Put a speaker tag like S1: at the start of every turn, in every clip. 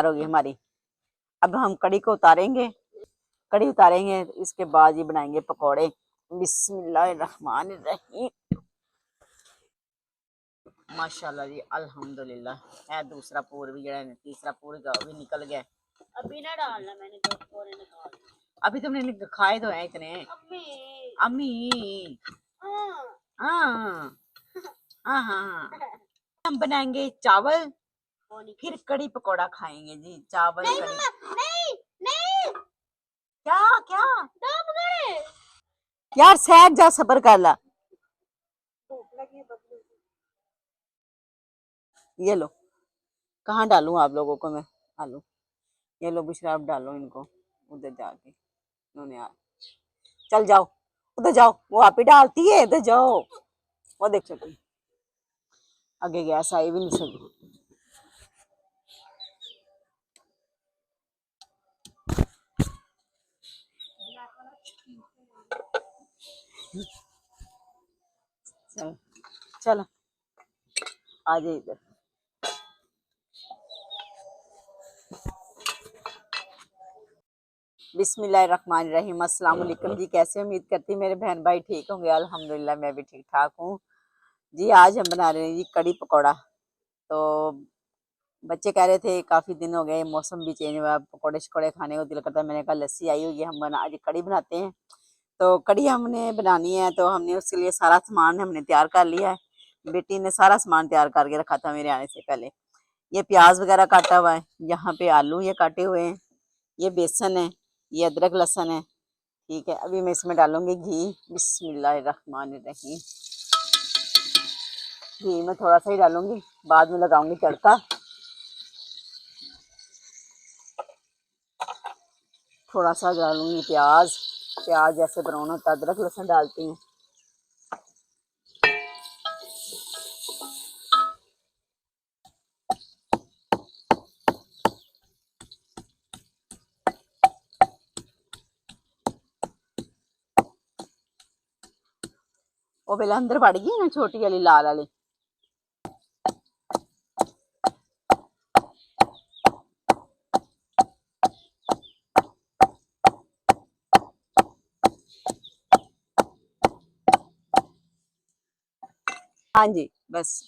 S1: होगी हमारी। अब हम कड़ी को उतारेंगे, कड़ी उतारेंगे, इसके बाद ये बनाएंगे पकौड़े। बिस्मिल्लाहिर्रहमानिर्रहीम। माशाल्लाह जी, अल्हम्दुलिल्लाह। है दूसरा पूर भी जड़ा, तीसरा पूर भी निकल गया।
S2: अभी ना डालना, मैंने दो पूरे निकाल।
S1: अभी तुमने खाए तो है इतने। अम्मी हाँ हाँ हाँ। हम बनाएंगे चावल, फिर कड़ी पकौड़ा खाएंगे जी। चावल
S2: नहीं
S1: कड़ी।
S2: नहीं नहीं।
S1: क्या क्या यार, सहज जा, सबर कर ला। ये लो, कहाँ डालूं आप लोगों को मैं आलू? ये लो बुशरा, आप डालो इनको उधर जाके। उन्होंने चल जाओ उधर जाओ, वो आप ही डालती है, इधर जाओ। वो देख सकती आगे गैस आई भी नहीं सकी। चल चल आ जाए इधर। बिस्मिल्लाहिर्रहमानिर्रहीम। अस्सलाम वालेकुम जी। कैसे, उम्मीद करती मेरे बहन भाई ठीक होंगे। अल्हम्दुलिल्लाह मैं भी ठीक ठाक हूँ जी। आज हम बना रहे हैं जी कड़ी पकौड़ा। तो बच्चे कह रहे थे काफ़ी दिन हो गए, मौसम भी चेंज हुआ, पकौड़े शकौड़े खाने को दिल करता है। मैंने कहा लस्सी आई हुई है, हम बना आज कड़ी बनाते हैं। तो कड़ी हमने बनानी है, तो हमने उसके लिए सारा सामान हमने तैयार कर लिया है। बेटी ने सारा सामान तैयार करके रखा था मेरे आने से पहले। ये प्याज वगैरह काटा हुआ है, यहाँ पे आलू ये काटे हुए हैं, ये बेसन है, ये अदरक लहसुन है। ठीक है, अभी मैं इसमें डालूंगी घी। बिस्मिल्लाहिर्रहमानिर्रहीम। घी मैं थोड़ा सा ही डालूंगी, बाद में लगाऊंगी तड़का। थोड़ा सा डालूंगी प्याज, प्याज जैसे ब्राउन होता है अदरक लहसुन डालती हूँ। वो पहले अंदर बढ़ गई ना, छोटी वाली लाल वाली। हाँ जी, बस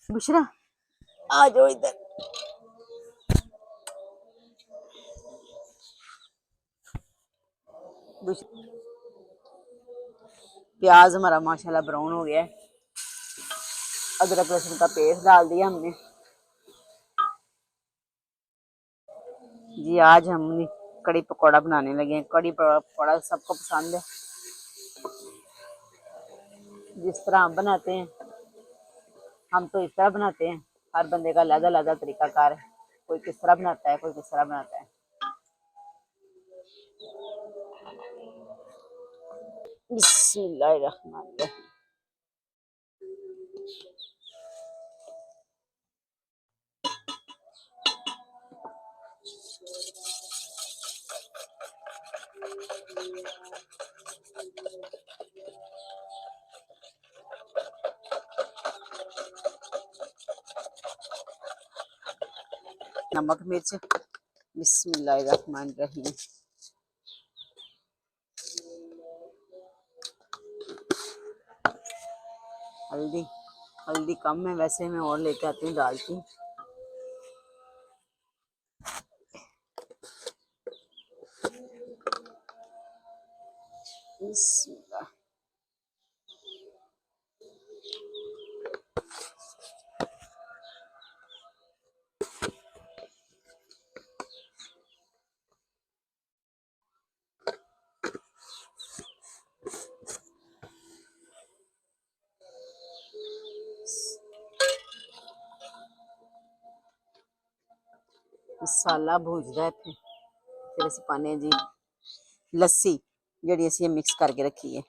S1: बुशरा आ जाओ इधर। प्याज हमारा माशाल्लाह ब्राउन हो गया है। अदरक लहसुन का पेस्ट डाल दिया हमने जी। आज हम कड़ी पकौड़ा बनाने लगे हैं। कड़ी पकौड़ा सबको पसंद है, जिस तरह हम बनाते हैं हम तो इस तरह बनाते हैं। हर बंदे का अलग अलग तरीकाकार है, कोई किस तरह बनाता है, कोई किस तरह बनाता है। बिस्मिल्लाहिर्रहमानिर्रहीम। नमक मिर्च। बिस्मिल्लाहिर्रहमानिर्रहीम। हल्दी, हल्दी कम है वैसे, मैं और लेके आती हूँ डालती हूँ। मसाला भूजदा है, फिर असीं पाने जी लस्सी जिहड़ी असीं मिक्स करके रखी है,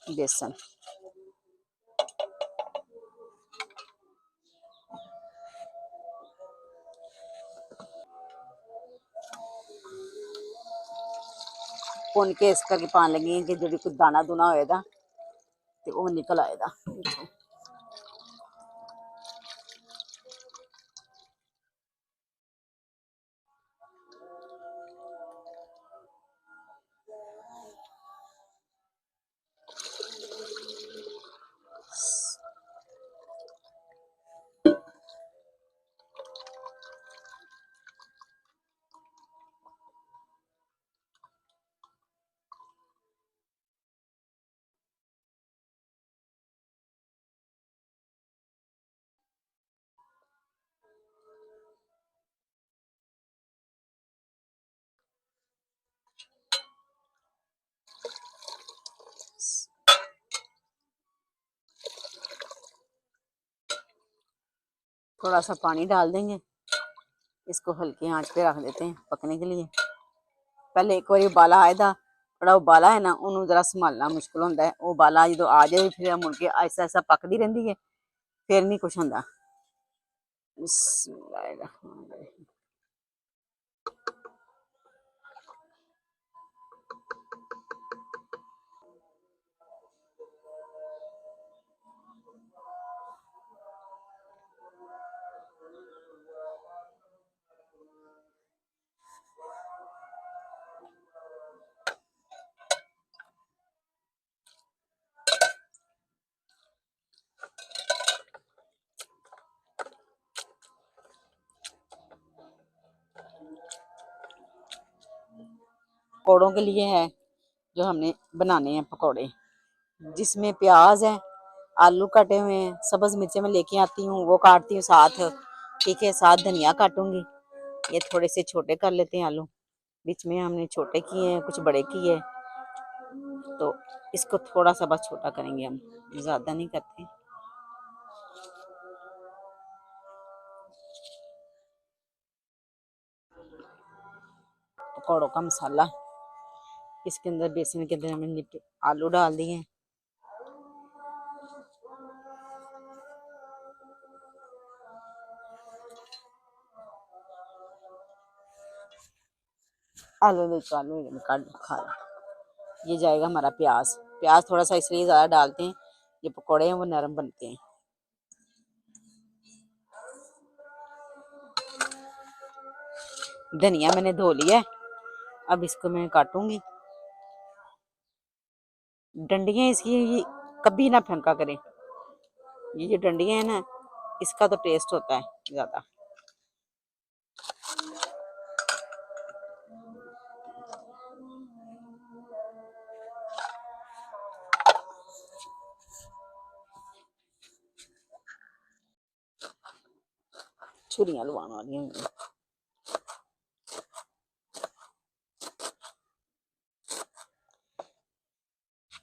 S1: बेसन। भुन के इस करके पान लगी कि जिहड़ी कोई दाना दूना होएगा ते ओह निकल आएगा। थोड़ा सा पानी डाल देंगे, इसको हल्की आंच पे रख देते हैं पकने के लिए। पहले एक बार उबाला आया था, थोड़ा उबाला है ना उन्होंने जरा संभालना मुश्किल होता है। उबाला जो आ जाए फिर मुड़ के ऐसा ऐसा पकती रहती है, फिर नहीं कुछ होता। बिस्मिल्लाहिर्रहमानिर्रहीम। पकौड़ों के लिए है जो हमने बनाने हैं पकौड़े, जिसमें प्याज है, आलू कटे हुए हैं, सब्ज मिर्चें मैं लेके आती हूँ वो काटती हूँ साथ, ठीक है, साथ धनिया काटूंगी। ये थोड़े से छोटे कर लेते हैं आलू, बीच में हमने छोटे किए हैं, कुछ बड़े किए, तो इसको थोड़ा सा बस छोटा करेंगे हम, ज़्यादा नहीं करते। पकौड़ों का मसाला, इसके अंदर बेसन के अंदर हमने आलू डाल दिए, आलू खा। ये जाएगा हमारा प्याज। प्याज थोड़ा सा इसलिए ज़्यादा डालते हैं, ये पकौड़े हैं वो नरम बनते हैं। धनिया मैंने धो लिया है, अब इसको मैं काटूंगी। डंडियां इसकी ये कभी ना फेंका करें, ये जो डंडियां है ना इसका तो टेस्ट होता है ज़्यादा। छुरियां लुआने वाली हैं।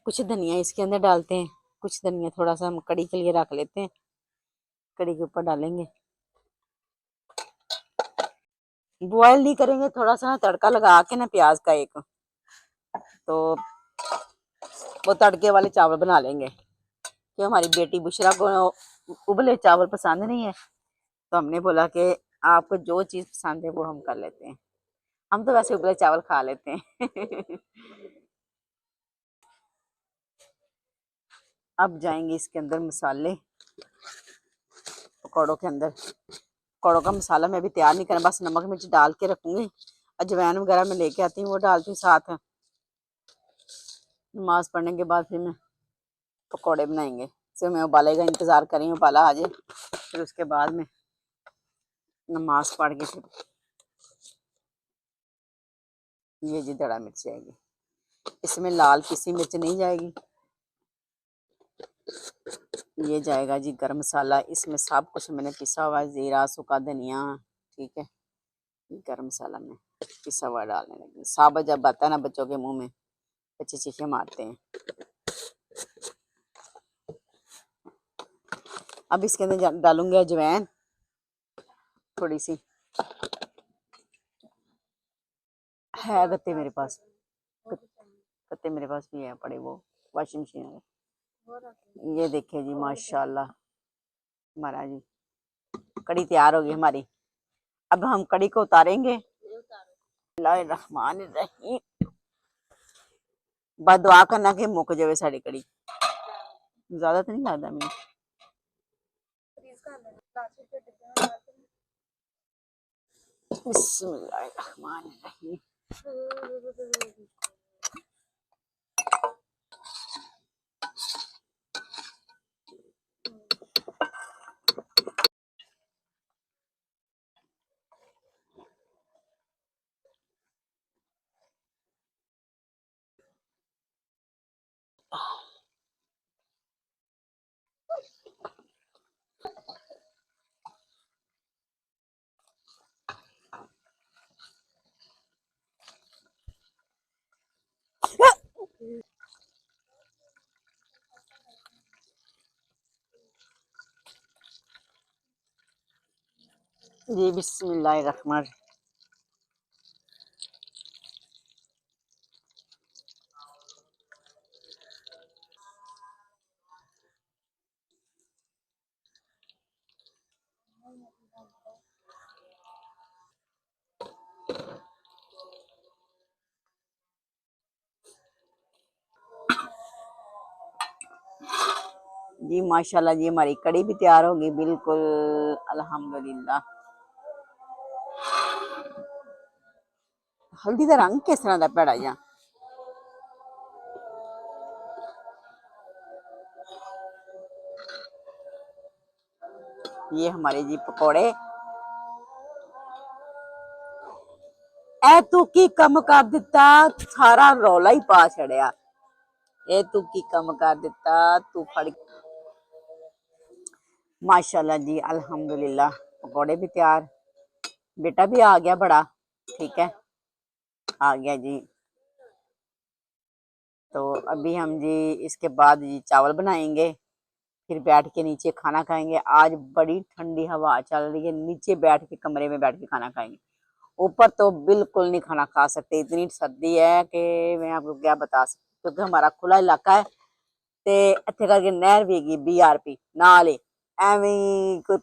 S1: कुछ धनिया इसके अंदर डालते हैं, कुछ धनिया थोड़ा सा हम कड़ी के लिए रख लेते हैं, कड़ी के ऊपर डालेंगे। बॉयल नहीं करेंगे, थोड़ा सा ना तड़का लगा के ना प्याज का एक, तो वो तड़के वाले चावल बना लेंगे। क्यों हमारी बेटी बुशरा को उबले चावल पसंद नहीं है, तो हमने बोला कि आपको जो चीज़ पसंद है वो हम कर लेते हैं। हम तो वैसे उबले चावल खा लेते हैं। अब जाएंगे इसके अंदर मसाले, पकौड़ों के अंदर। पकौड़ों का मसाला मैं भी तैयार नहीं करना, बस नमक मिर्च डाल के रखूंगी। अजवाइन वगैरह मैं लेके आती हूँ वो डालती हूँ साथ। नमाज पढ़ने के बाद फिर मैं पकौड़े बनाएंगे। सिर्फ मैं उबाले का इंतज़ार करी, उबाला आ जाए फिर उसके बाद में नमाज पढ़ के फिर ये जी दड़ा मिर्च जाएगी, इसमें लाल पिसी मिर्च नहीं जाएगी। ये जाएगा जी गरम मसाला, इसमें सब कुछ मैंने पिसा हुआ है, ज़ीरा, सूखा धनिया, ठीक है। गरम मसाला में पिसा हुआ डालने लगी। साबुत जब आता है ना बच्चों के मुंह में, बच्चे चीखें मारते हैं। अब इसके अंदर डालूंगी अजवाइन थोड़ी सी, है गत्ते मेरे पास, गत्ते मेरे पास भी है पड़े, वो वॉशिंग मशीन है। ये देखिए जी माशाल्लाह हमारा जी कड़ी तैयार होगी हमारी। अब हम कड़ी को उतारेंगे। बिस्मिल्लाहिर्रहमानिर्रहीम। बस दुआ करना कि मुक जाए साड़ी कड़ी, ज्यादा तो नहीं लगता मैं। बिस्मिल्लाहिर्रहमानिर्रहीम। जी बिस्मिल्लाहिर्रहमान। जी माशाल्लाह जी हमारी कड़ी भी तैयार होगी बिल्कुल अल्हम्दुलिल्लाह। हल्दी का रंग किस तरह का भैड़ा जा ये हमारे जी पकौड़े ए तू की कम कर दिता सारा रौला ही पा छड़िया ए तू की कम कर दिता तू फड़ माशाल्लाह जी अल्हम्दुलिल्लाह पकौड़े भी तैयार बेटा भी आ गया बड़ा ठीक है आ गया जी। तो अभी हम जी इसके बाद जी चावल बनाएंगे फिर बैठ के नीचे खाना खाएंगे। आज बड़ी ठंडी हवा चल रही है नीचे बैठ के कमरे में बैठ के खाना खाएंगे। ऊपर तो बिल्कुल नहीं खाना खा सकते इतनी सर्दी है कि मैं आपको क्या बता सकती क्योंकि हमारा खुला इलाका है ते इत्थे करके नहर भी हैगी BRP नाल ही एवें कोई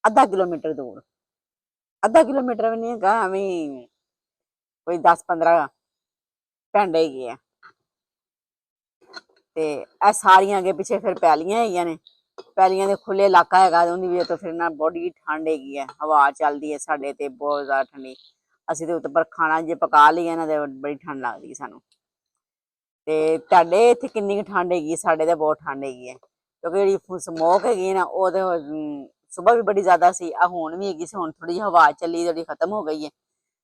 S1: आधा किलोमीटर दूर आधा किलोमीटर भी नहीं है एवें कोई 10-15 पिंड हैगे है ते ਇਹ ਸਾਰੀਆਂ ਅੱਗੇ ਪਿੱਛੇ ਫਿਰ ਪੈਲੀਆਂ ਹੈਗੀਆਂ ਨੇ ਪੈਲੀਆਂ ਦੇ ਖੁੱਲੇ ਇਲਾਕਾ ਹੈਗਾ ਉਹਦੀ ਵਜ੍ਹਾ ਤੋਂ ਫਿਰ ਨਾ ਬੜੀ ਠੰਡ ਹੈਗੀ ਹੈ ਹਵਾ ਚੱਲਦੀ ਹੈ ਸਾਡੇ ਤੇ ਬਹੁਤ ਜ਼ਿਆਦਾ ਠੰਡੀ ਅਸੀਂ ਤੇ ਉੱਤੇ ਖਾਣਾ ਜੇ ਪਕਾ ਲਈਏ ਨਾ ਤੇ ਬੜੀ ਠੰਡ ਲੱਗਦੀ ਸਾਨੂੰ ਤੇ ਤੁਹਾਡੇ ਇੱਥੇ ਕਿੰਨੀ ਕੁ ਠੰਡ ਹੈਗੀ ਸਾਡੇ ਤੇ ਬਹੁਤ ਠੰਡ ਹੈਗੀ ਹੈ ਕਿਉਂਕਿ ਜਿਹੜੀ ਸਮੋਕ ਹੈਗੀ ਨਾ ਉਹ ਤੇ ਸੁਬਹ ਵੀ ਬੜੀ ਜ਼ਿਆਦਾ ਸੀ ਆ ਹੁਣ ਵੀ ਹੈਗੀ ਸੀ ਹੁਣ ਥੋੜੀ ਜਿਹੀ ਹਵਾ ਚੱਲੀ ਜਿਹੜੀ ਖਤਮ हो गई है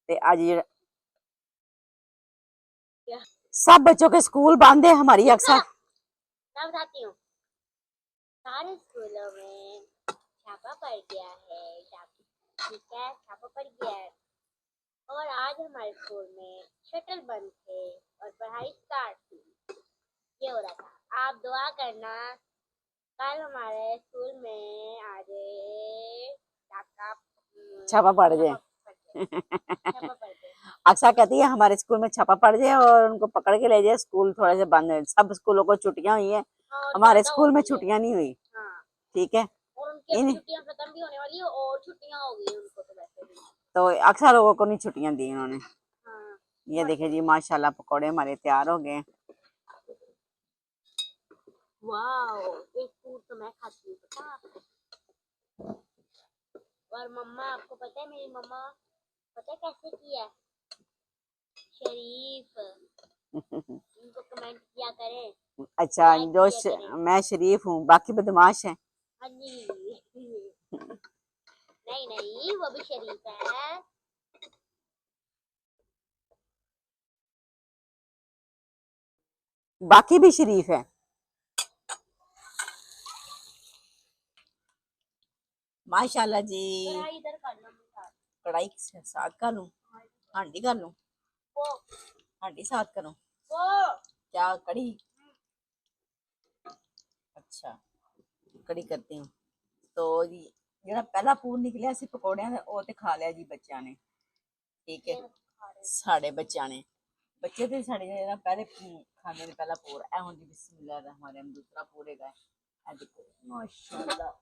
S1: ਤੇ ਅੱਜ सब बच्चों के स्कूल बंद है हमारी अक्सर
S2: मैं बताती हूँ। सारे स्कूलों में छापा पड़ गया है। ठीक है, छापा पड़ गया है और आज हमारे स्कूल में शटल बंद थे और पढ़ाई स्टार्ट थी। ये हो रहा था। आप दुआ करना कल हमारे स्कूल में आज
S1: छापा पड़ जाए
S2: छापा पड़ गया।
S1: अक्सर कहती है हमारे स्कूल में छापा पड़ जाए और उनको पकड़ के ले जाए स्कूल थोड़े से बंद है सब स्कूलों को छुट्टियां हुई है हमारे स्कूल में छुट्टियां नहीं हुई ठीक है
S2: और उनकी छुट्टियां खत्म भी होने वाली है और छुट्टियां हो गई उनको तो वैसे भी
S1: तो अक्सर लोगों को नहीं छुट्टियां दी उन्होंने ये देखिए जी माशाल्लाह पकौड़े हमारे तैयार हो गए।
S2: वाओ एक फूड तो मैं खाती हूँ पता आपको। और मम्मा आपको पता है मेरी मम्मा पता है कैसे किया है शरीफ इनको कमेंट किया करें।
S1: अच्छा जो मैं शरीफ हूँ बाकी बदमाश है।
S2: हाँ जी नहीं नहीं वो भी शरीफ है।
S1: बाकी भी शरीफ है। माशाल्लाह जी
S2: इधर कर लो
S1: कढ़ाई साथ कर लूं हांडी कर लूं हांडी साथ करूं क्या कड़ी अच्छा कड़ी करती हूँ तो जी ਜਿਹੜਾ ਪਹਿਲਾ ਪੂਰ ਨਿਕਲਿਆ ਸੀ ਪਕੌੜਿਆਂ ਦਾ ਉਹ ਤੇ ਖਾ ਲਿਆ ਜੀ ਬੱਚਿਆਂ ਨੇ ਠੀਕ ਹੈ ਸਾਡੇ ਬੱਚਿਆਂ ਨੇ ਬੱਚੇ ਤੇ ਸਾਡੇ ਜਿਹੜਾ ਪਹਿਲੇ ਖਾਂਦੇ ਨੇ ਪਹਿਲਾ ਪੂਰ ਇਹ ਹੁਣ ਜੀ ਬਿਸਮਿਲ੍ਲਾ ਰਹਿਮਾਨ ਰਹੀਮ ਦੂਸਰਾ ਪੂਰ ਹੈਗਾ ਇਹ ਦੇਖੋ ਮਾਸ਼ਾਅੱਲਾ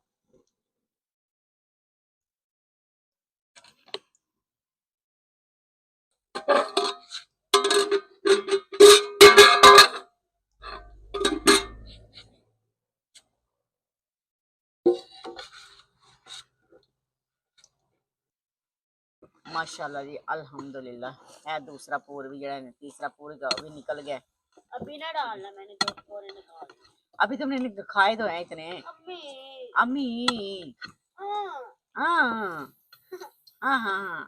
S1: माशाल्लाह जी अल्हम्दुलिल्लाह है दूसरा पूर भी जड़ा तीसरा पूर का भी निकल गया।
S2: अभी ना डालना मैंने दो पूरे निकाल
S1: अभी तुमने खाए तो है इतने
S2: अम्मी
S1: अम्मी हाँ हाँ हाँ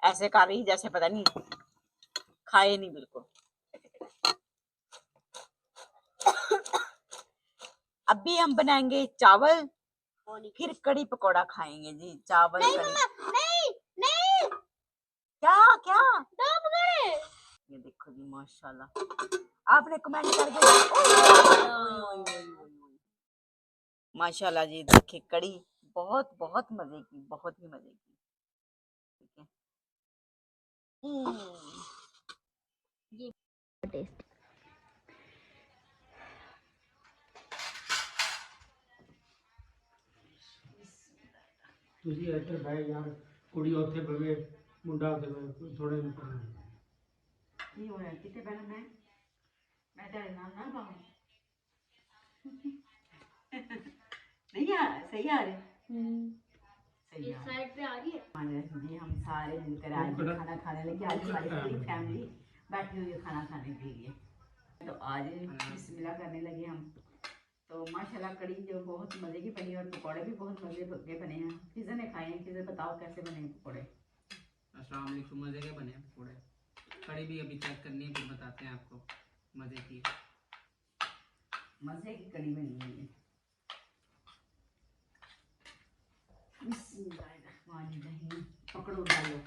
S1: ऐसे कर रही जैसे पता नहीं खाए नहीं बिल्कुल। अभी हम बनाएंगे चावल फिर कड़ी पकौड़ा खाएंगे जी चावल
S2: नहीं
S1: कड़ी
S2: मम्मा नहीं नहीं
S1: क्या क्या
S2: दो पकौड़े
S1: ये देखो जी माशाल्लाह आपने कमेंट करके माशाल्लाह जी देखिए कड़ी बहुत बहुत मजे की, बहुत ही मजे की। ठीक है।
S2: ये टेस्ट।
S3: ਤੁਸੀਂ ਇੱਧਰ ਬਹਿ ਯਾਰ, ਕੁੜੀ ਉੱਥੇ ਬਵੇ, ਮੁੰਡਾ ਉੱਥੇ ਬਵੇ, ਥੋੜੇ ਨੂੰ ਕਰਨਾ।
S1: ਕੀ ਹੋਇਆ, ਕਿਤੇ ਬਹਿਣਾ ਮੈਂ ਤੇਰੇ ਨਾਲ ਨਾ ਬਾਹਰ नहीं आ सही आ रहे। सही
S2: इस
S1: आ रहे।
S2: साइड पे आ रही है।
S1: हाँ जी, हम सारे मिलकर आज भी खाना खाने लगे। आज हमारी पूरी फैमिली बैठी हुई है खाना खाने के लिए। तो आज बिस्मिल्लाह करने लगे हम। तो माशाल्लाह कड़ी जो बहुत मज़े की बनी और पकौड़े भी बहुत मज़े के बने हैं। किसी ने खाए हैं, किसी बताओ कैसे बने हैं पकौड़े।
S3: अस्सलाम वालेकुम। मज़े के बने पकौड़े। कड़ी भी अभी चेक करनी है, फिर बताते हैं आपको। मज़े की
S1: कड़ी बनी हुई है। बिस्मिल्लाहिर्रहमानिर्रहीम। पकड़ो डालो।